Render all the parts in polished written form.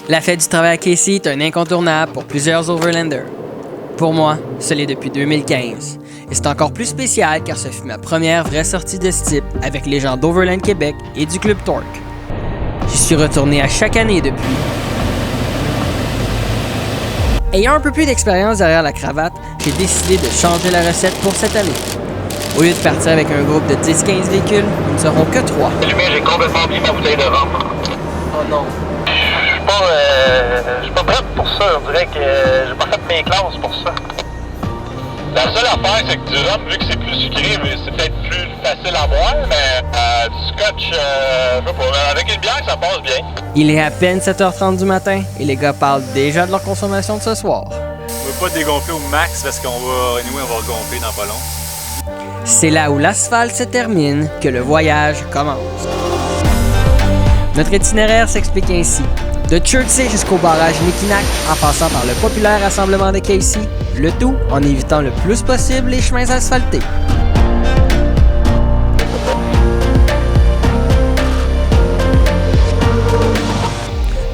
La fête du travail à Casey est un incontournable pour plusieurs Overlanders. Pour moi, ce l'est depuis 2015. Et c'est encore plus spécial car ce fut ma première vraie sortie de ce type avec les gens d'Overland Québec et du Club Torque. J'y suis retourné à chaque année depuis. Ayant un peu plus d'expérience derrière la cravate, j'ai décidé de changer la recette pour cette année. Au lieu de partir avec un groupe de 10-15 véhicules, nous ne serons que 3. J'ai complètement oublié ma bouteille de rhum. Oh non. Je suis pas prête pour ça. On dirait que j'ai pas fait mes classes pour ça. La seule affaire, c'est que du rhum, vu que c'est plus sucré, c'est peut-être plus facile à boire, mais du scotch, je sais pas, avec une bière, ça passe bien. Il est à peine 7h30 du matin et les gars parlent déjà de leur consommation de ce soir. On veut pas dégonfler au max parce qu'on va gonfler dans pas long. C'est là où l'asphalte se termine que le voyage commence. Notre itinéraire s'explique ainsi. De Chertsey jusqu'au barrage Mikinak, en passant par le populaire rassemblement de Casey, le tout en évitant le plus possible les chemins asphaltés.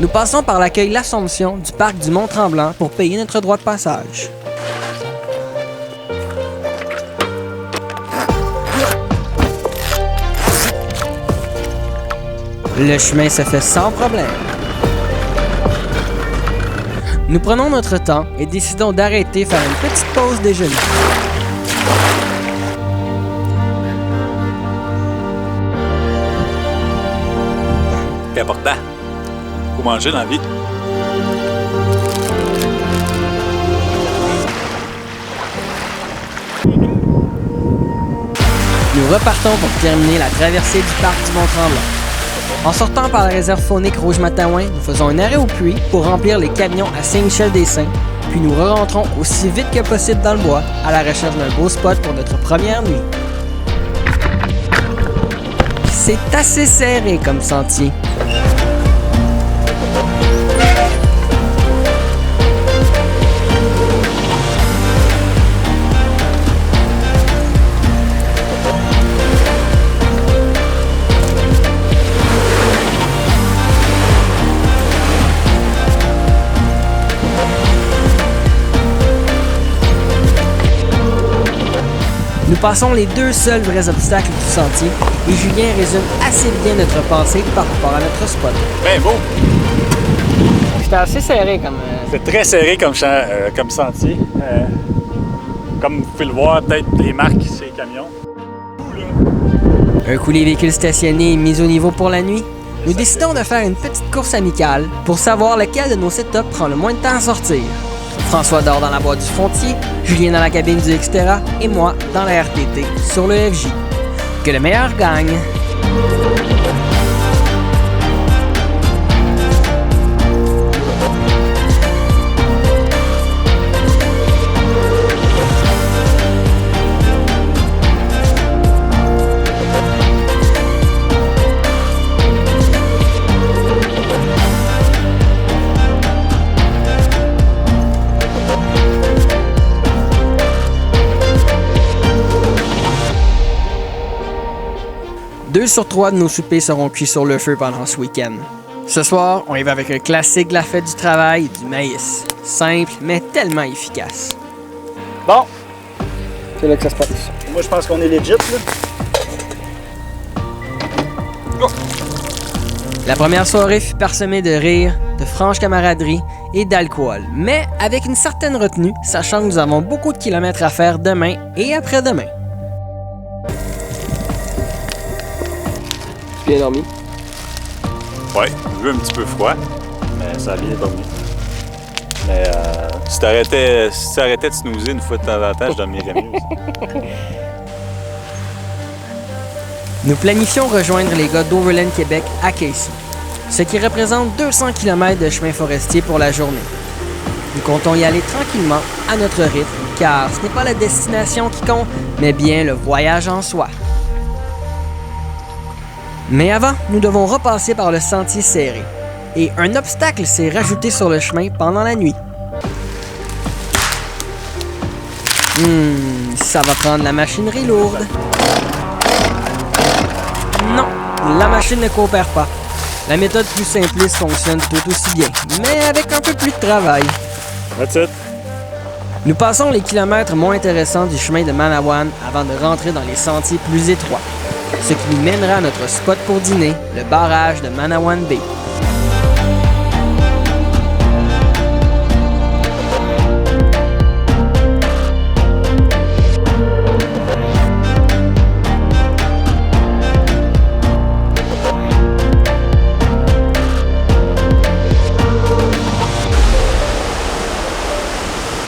Nous passons par l'accueil L'Assomption du parc du Mont-Tremblant pour payer notre droit de passage. Le chemin se fait sans problème. Nous prenons notre temps et décidons d'arrêter faire une petite pause déjeuner. C'est important. Faut manger dans la vie. Nous repartons pour terminer la traversée du parc du Mont-Tremblant. En sortant par la réserve faunique Rouge-Matawin, nous faisons un arrêt au puits pour remplir les camions à Saint-Michel-des-Saints, puis nous re-rentrons aussi vite que possible dans le bois à la recherche d'un beau spot pour notre première nuit. C'est assez serré comme sentier. Nous passons les deux seuls vrais obstacles du sentier et Julien résume assez bien notre pensée par rapport à notre spot. Ben beau! C'était assez serré comme... C'est très serré comme sentier. Comme vous pouvez le voir, peut-être les marques, c'est les camions. Un coup les véhicules stationnés et mis au niveau pour la nuit, nous décidons de faire une petite course amicale pour savoir lequel de nos setups prend le moins de temps à sortir. François dort dans la boîte du Frontier, Julien dans la cabine du Xterra et moi dans la RTT sur le FJ. Que le meilleur gagne! Deux sur 3 de nos soupers seront cuits sur le feu pendant ce week-end. Ce soir, on y va avec un classique de la fête du travail, du maïs. Simple, mais tellement efficace. Bon, c'est là que ça se passe. Moi, je pense qu'on est legit, là. Go! La première soirée fut parsemée de rires, de franche camaraderie et d'alcool, mais avec une certaine retenue, sachant que nous avons beaucoup de kilomètres à faire demain et après-demain. Bien dormi. Ouais, j'ai eu un petit peu froid, mais ça a bien dormi. Mais si t'arrêtais de snoozer une fois de temps en temps, je dormirais mieux aussi. Nous planifions rejoindre les gars d'Overland Québec à Casey, ce qui représente 200 km de chemin forestier pour la journée. Nous comptons y aller tranquillement, à notre rythme, car ce n'est pas la destination qui compte, mais bien le voyage en soi. Mais avant, nous devons repasser par le sentier serré. Et un obstacle s'est rajouté sur le chemin pendant la nuit. Ça va prendre la machinerie lourde. Non, la machine ne coopère pas. La méthode plus simpliste fonctionne tout aussi bien, mais avec un peu plus de travail. That's it. Nous passons les kilomètres moins intéressants du chemin de Manawan avant de rentrer dans les sentiers plus étroits, ce qui nous mènera à notre spot pour dîner, le barrage de Manawan Bay.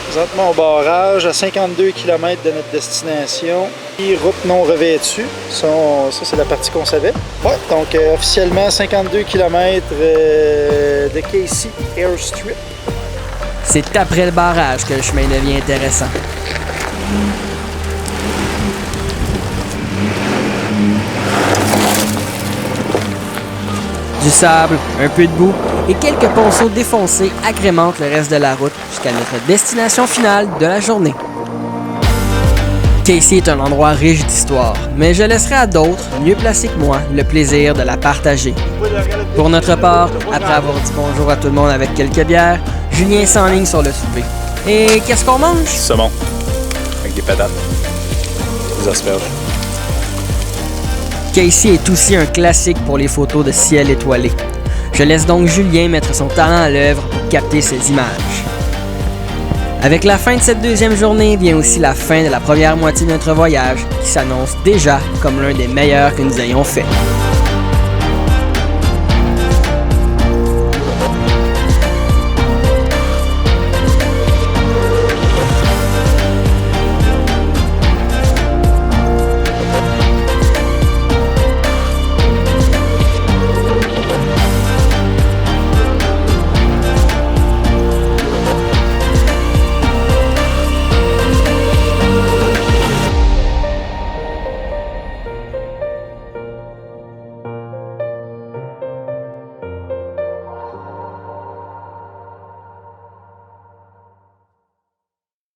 Présentement au barrage, à 52 km de notre destination. Et route non revêtue. Ça, c'est la partie qu'on savait. Ouais, donc officiellement 52 km de Casey Airstrip. C'est après le barrage que le chemin devient intéressant. Du sable, un peu de boue et quelques ponceaux défoncés agrémentent le reste de la route jusqu'à notre destination finale de la journée. Casey est un endroit riche d'histoire, mais je laisserai à d'autres, mieux placés que moi, le plaisir de la partager. Pour notre part, après avoir dit bonjour à tout le monde avec quelques bières, Julien s'enligne sur le souper. Et qu'est-ce qu'on mange? Du saumon. Avec des patates. Des asperges. Casey est aussi un classique pour les photos de ciel étoilé. Je laisse donc Julien mettre son talent à l'œuvre pour capter ces images. Avec la fin de cette deuxième journée vient aussi la fin de la première moitié de notre voyage, qui s'annonce déjà comme l'un des meilleurs que nous ayons fait.